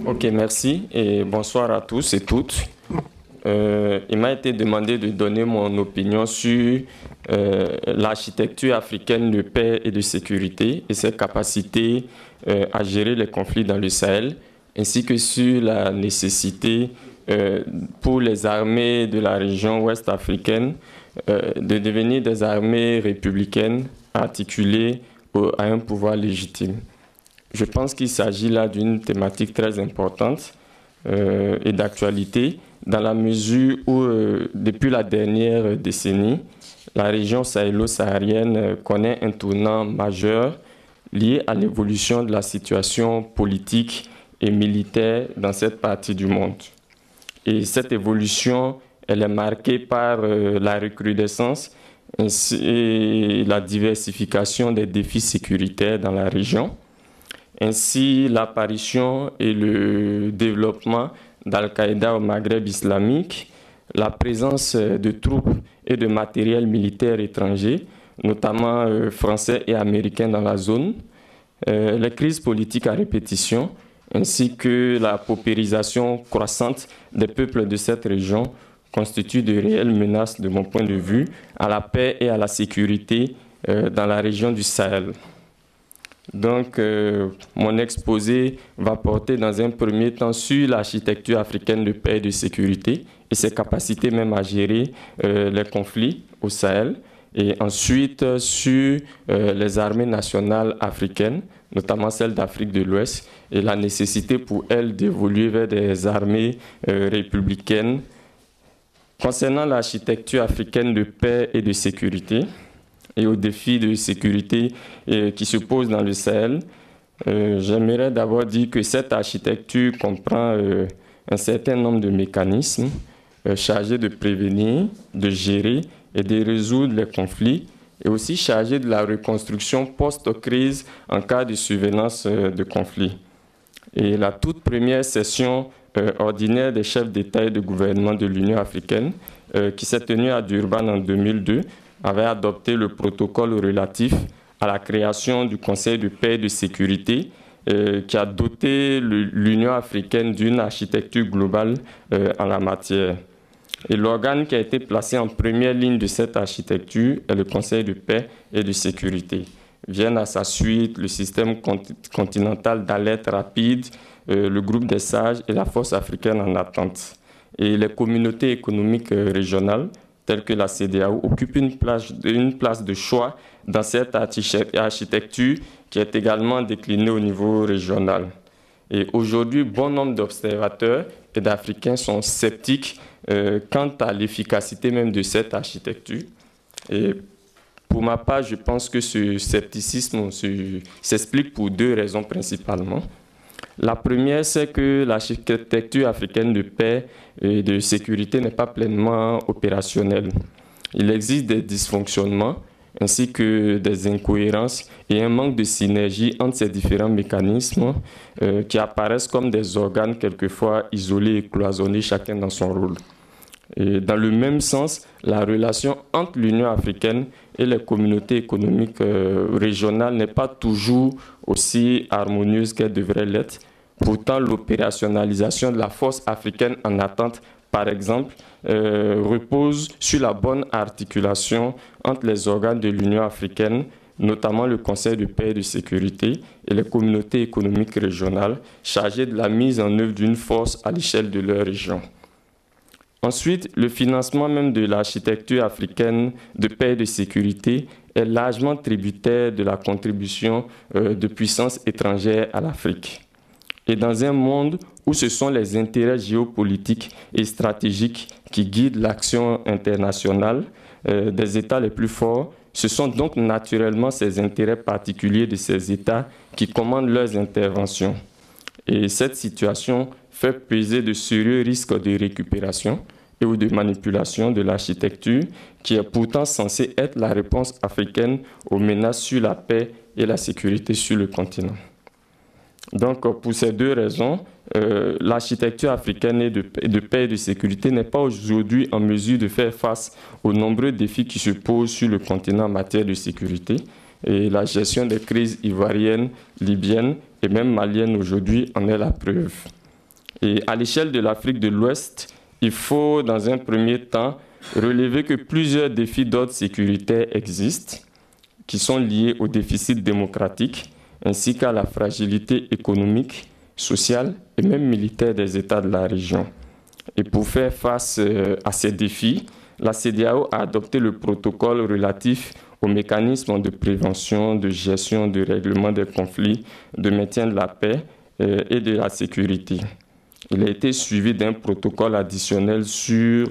Ok, merci et bonsoir à tous et toutes. Il m'a été demandé de donner mon opinion sur l'architecture africaine de paix et de sécurité et ses capacités à gérer les conflits dans le Sahel, ainsi que sur la nécessité pour les armées de la région ouest africaine de devenir des armées républicaines articulées à un pouvoir légitime. Je pense qu'il s'agit là d'une thématique très importante et d'actualité, dans la mesure où, depuis la dernière décennie, la région sahélo-saharienne connaît un tournant majeur lié à l'évolution de la situation politique et militaire dans cette partie du monde. Et cette évolution, elle est marquée par la recrudescence et la diversification des défis sécuritaires dans la région, ainsi l'apparition et le développement d'Al-Qaïda au Maghreb islamique, la présence de troupes et de matériel militaire étrangers, notamment français et américains dans la zone, les crises politiques à répétition, ainsi que la paupérisation croissante des peuples de cette région constituent de réelles menaces, de mon point de vue, à la paix et à la sécurité dans la région du Sahel. Donc, mon exposé va porter dans un premier temps sur l'architecture africaine de paix et de sécurité et ses capacités même à gérer les conflits au Sahel. Et ensuite sur les armées nationales africaines, notamment celles d'Afrique de l'Ouest, et la nécessité pour elles d'évoluer vers des armées républicaines. Concernant l'architecture africaine de paix et de sécurité, et aux défis de sécurité qui se posent dans le Sahel, j'aimerais d'abord dire que cette architecture comprend un certain nombre de mécanismes chargés de prévenir, de gérer et de résoudre les conflits, et aussi chargés de la reconstruction post-crise en cas de survenance de conflits. Et la toute première session ordinaire des chefs d'État et de gouvernement de l'Union africaine, qui s'est tenue à Durban en 2002, avait adopté le protocole relatif à la création du Conseil de paix et de sécurité qui a doté l'Union africaine d'une architecture globale en la matière. Et l'organe qui a été placé en première ligne de cette architecture est le Conseil de paix et de sécurité. Viennent à sa suite le système continental d'alerte rapide, le groupe des sages et la force africaine en attente. Et les communautés économiques régionales, telles que la CEDEAO, occupent une place de choix dans cette architecture qui est également déclinée au niveau régional. Et aujourd'hui, bon nombre d'observateurs et d'Africains sont sceptiques quant à l'efficacité même de cette architecture. Et pour ma part, je pense que ce scepticisme s'explique pour deux raisons principalement. La première, c'est que l'architecture africaine de paix et de sécurité n'est pas pleinement opérationnelle. Il existe des dysfonctionnements ainsi que des incohérences et un manque de synergie entre ces différents mécanismes qui apparaissent comme des organes quelquefois isolés et cloisonnés, chacun dans son rôle. Et dans le même sens, la relation entre l'Union africaine et les communautés économiques régionales n'est pas toujours aussi harmonieuse qu'elle devrait l'être. Pourtant, l'opérationnalisation de la force africaine en attente, par exemple, repose sur la bonne articulation entre les organes de l'Union africaine, notamment le Conseil de paix et de sécurité, et les communautés économiques régionales chargées de la mise en œuvre d'une force à l'échelle de leur région. Ensuite, le financement même de l'architecture africaine de paix et de sécurité est largement tributaire de la contribution de puissances étrangères à l'Afrique. Et dans un monde où ce sont les intérêts géopolitiques et stratégiques qui guident l'action internationale des États les plus forts, ce sont donc naturellement ces intérêts particuliers de ces États qui commandent leurs interventions. Et cette situation fait peser de sérieux risques de récupération et ou de manipulation de l'architecture qui est pourtant censée être la réponse africaine aux menaces sur la paix et la sécurité sur le continent. Donc, pour ces deux raisons, l'architecture africaine de paix et de sécurité n'est pas aujourd'hui en mesure de faire face aux nombreux défis qui se posent sur le continent en matière de sécurité. Et la gestion des crises ivoiriennes, libyennes et même malienne aujourd'hui en est la preuve. Et à l'échelle de l'Afrique de l'Ouest, il faut dans un premier temps relever que plusieurs défis d'ordre sécuritaire existent, qui sont liés au déficit démocratique, ainsi qu'à la fragilité économique, sociale et même militaire des États de la région. Et pour faire face à ces défis, la CEDEAO a adopté le protocole relatif aux mécanismes de prévention, de gestion, de règlement des conflits, de maintien de la paix et de la sécurité. Il a été suivi d'un protocole additionnel sur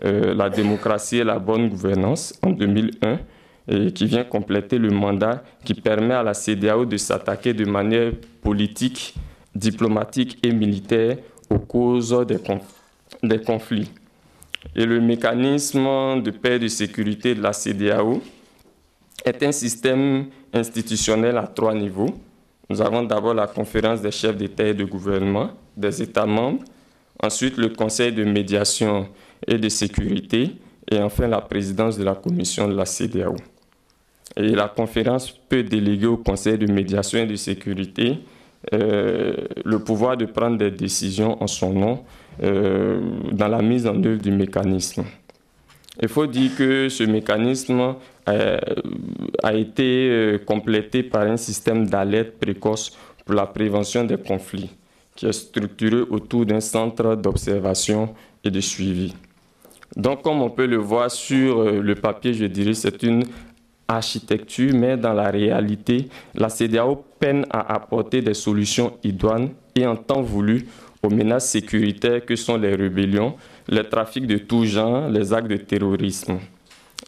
la démocratie et la bonne gouvernance en 2001, et qui vient compléter le mandat qui permet à la CEDEAO de s'attaquer de manière politique, diplomatique et militaire aux causes des conflits. Et le mécanisme de paix et de sécurité de la CEDEAO est un système institutionnel à 3 niveaux. Nous avons d'abord la conférence des chefs d'État et de gouvernement des États membres, ensuite le conseil de médiation et de sécurité, et enfin la présidence de la commission de la CEDEAO. Et la conférence peut déléguer au conseil de médiation et de sécurité le pouvoir de prendre des décisions en son nom dans la mise en œuvre du mécanisme. Il faut dire que ce mécanisme a été complété par un système d'alerte précoce pour la prévention des conflits, qui est structuré autour d'un centre d'observation et de suivi. Donc, comme on peut le voir sur le papier, je dirais que c'est une architecture, mais dans la réalité, la CEDEAO peine à apporter des solutions idoines et en temps voulu aux menaces sécuritaires que sont les rébellions, les trafics de tout genre, les actes de terrorisme.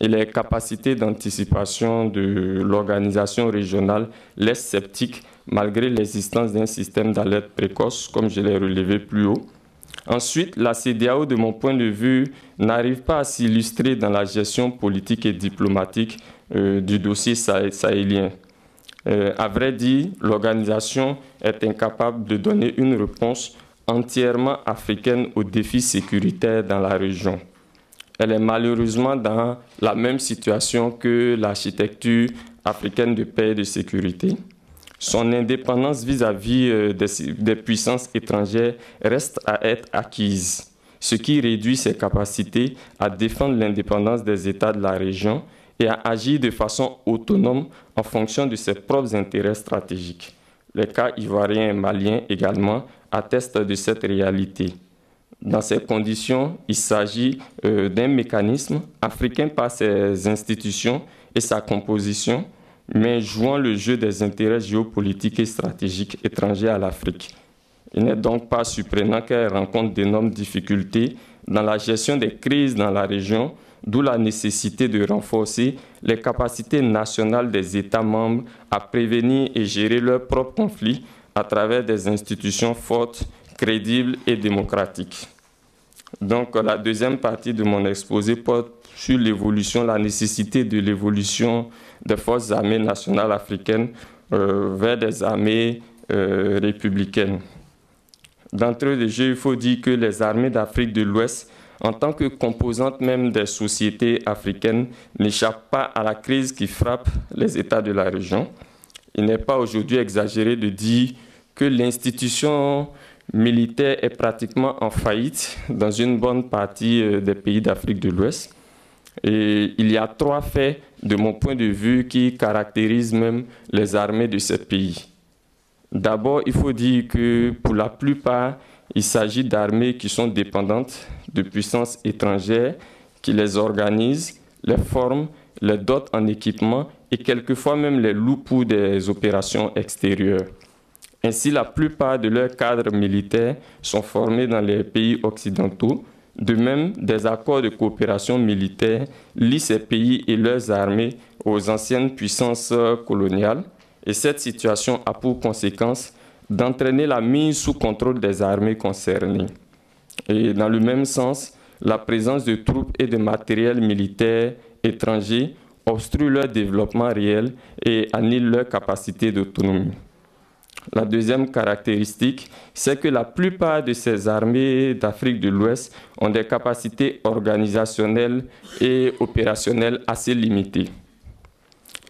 Et les capacités d'anticipation de l'organisation régionale laissent sceptiques malgré l'existence d'un système d'alerte précoce, comme je l'ai relevé plus haut. Ensuite, la CEDEAO, de mon point de vue, n'arrive pas à s'illustrer dans la gestion politique et diplomatique du dossier sahélien. À vrai dire, l'organisation est incapable de donner une réponse entièrement africaine aux défis sécuritaires dans la région. Elle est malheureusement dans la même situation que l'architecture africaine de paix et de sécurité. Son indépendance vis-à-vis des puissances étrangères reste à être acquise, ce qui réduit ses capacités à défendre l'indépendance des États de la région et à agir de façon autonome en fonction de ses propres intérêts stratégiques. Les cas ivoiriens et maliens également attestent de cette réalité. Dans ces conditions, il s'agit d'un mécanisme africain par ses institutions et sa composition, mais jouant le jeu des intérêts géopolitiques et stratégiques étrangers à l'Afrique. Il n'est donc pas surprenant qu'elle rencontre d'énormes difficultés dans la gestion des crises dans la région, d'où la nécessité de renforcer les capacités nationales des États membres à prévenir et gérer leurs propres conflits à travers des institutions fortes, crédibles et démocratiques. Donc, la deuxième partie de mon exposé porte sur l'évolution, la nécessité de l'évolution des forces armées nationales africaines vers des armées républicaines. D'entrée de jeu, il faut dire que les armées d'Afrique de l'Ouest, en tant que composante même des sociétés africaines, n'échappent pas à la crise qui frappe les États de la région. Il n'est pas aujourd'hui exagéré de dire que l'institution militaire est pratiquement en faillite dans une bonne partie des pays d'Afrique de l'Ouest. Et il y a 3 faits, de mon point de vue, qui caractérisent même les armées de ces pays. D'abord, il faut dire que pour la plupart, il s'agit d'armées qui sont dépendantes de puissances étrangères qui les organisent, les forment, les dotent en équipement et quelquefois même les louent pour des opérations extérieures. Ainsi, la plupart de leurs cadres militaires sont formés dans les pays occidentaux. De même, des accords de coopération militaire lient ces pays et leurs armées aux anciennes puissances coloniales. Et cette situation a pour conséquence d'entraîner la mise sous contrôle des armées concernées. Et dans le même sens, la présence de troupes et de matériel militaire étrangers obstrue leur développement réel et annule leur capacité d'autonomie. La deuxième caractéristique, c'est que la plupart de ces armées d'Afrique de l'Ouest ont des capacités organisationnelles et opérationnelles assez limitées.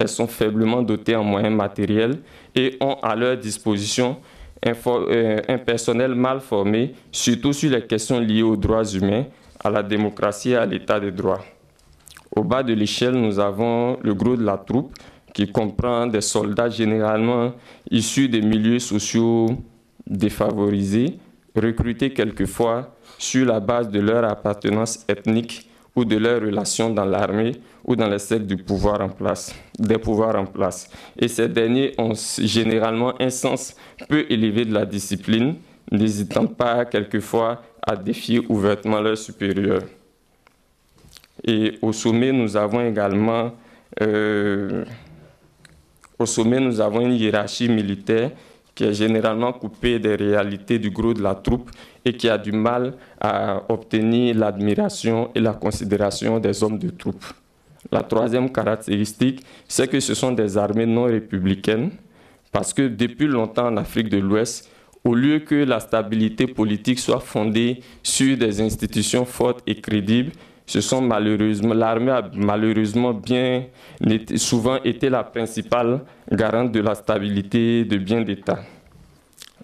elles sont faiblement dotées en moyens matériels et ont à leur disposition un personnel mal formé, surtout sur les questions liées aux droits humains, à la démocratie et à l'état de droit. Au bas de l'échelle, nous avons le gros de la troupe, qui comprend des soldats généralement issus des milieux sociaux défavorisés, recrutés quelquefois sur la base de leur appartenance ethnique ou de leurs relations dans l'armée ou dans les cercles des pouvoirs en place. Et ces derniers ont généralement un sens peu élevé de la discipline, n'hésitant pas quelquefois à défier ouvertement leurs supérieurs. Et au sommet, nous avons également une hiérarchie militaire qui est généralement coupée des réalités du gros de la troupe et qui a du mal à obtenir l'admiration et la considération des hommes de troupe. La troisième caractéristique, c'est que ce sont des armées non républicaines, parce que depuis longtemps en Afrique de l'Ouest, au lieu que la stabilité politique soit fondée sur des institutions fortes et crédibles, l'armée a malheureusement souvent été la principale garante de la stabilité de bien d'État.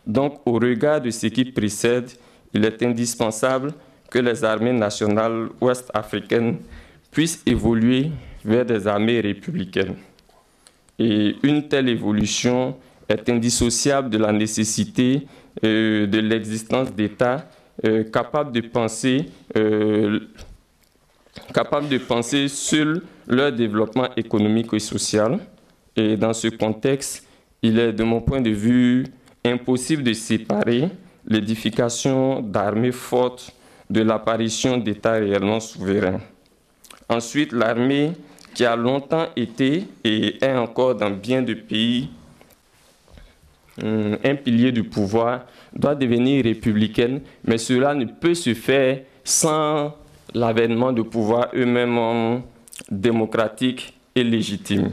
Donc, au regard de ce qui précède, il est indispensable que les armées nationales ouest-africaines puissent évoluer vers des armées républicaines. Et une telle évolution est indissociable de la nécessité de l'existence d'États capables de penser sur leur développement économique et social. Et dans ce contexte, il est, de mon point de vue, impossible de séparer l'édification d'armées fortes de l'apparition d'États réellement souverains. Ensuite, l'armée, qui a longtemps été et est encore dans bien de pays un pilier du pouvoir, doit devenir républicaine, mais cela ne peut se faire sans l'avènement de pouvoirs eux-mêmes démocratiques et légitimes.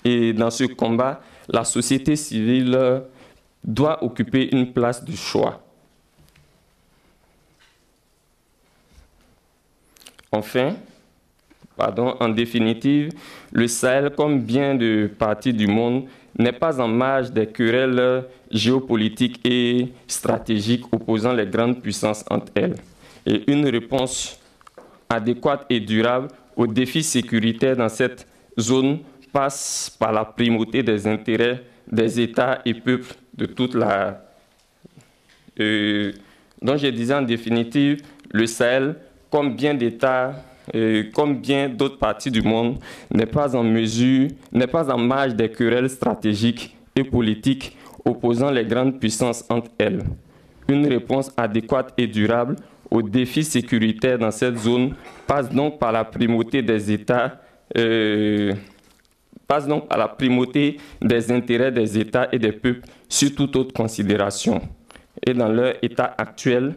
Et dans ce combat, la société civile doit occuper une place de choix. Enfin, en définitive, le Sahel, comme bien de parties du monde, n'est pas en marge des querelles géopolitiques et stratégiques opposant les grandes puissances entre elles. Et une réponse adéquate et durable aux défis sécuritaires dans cette zone passe par la primauté des intérêts des États et peuples de toute la... donc je disais en définitive, le Sahel, comme bien d'États, comme bien d'autres parties du monde, n'est pas en marge des querelles stratégiques et politiques opposant les grandes puissances entre elles. Une réponse adéquate et durable aux défis sécuritaires dans cette zone passe donc par la primauté des États, passe donc par la primauté des intérêts des États et des peuples sur toute autre considération. Et dans leur état actuel,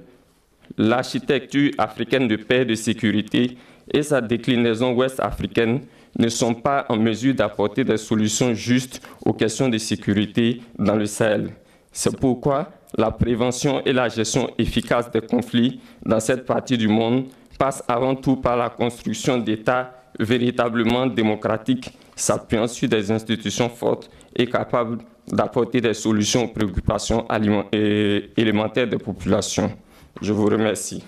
l'architecture africaine de paix et de sécurité et sa déclinaison ouest-africaine ne sont pas en mesure d'apporter des solutions justes aux questions de sécurité dans le Sahel. C'est pourquoi la prévention et la gestion efficace des conflits dans cette partie du monde passent avant tout par la construction d'États véritablement démocratiques, s'appuyant sur des institutions fortes et capables d'apporter des solutions aux préoccupations élémentaires des populations. Je vous remercie.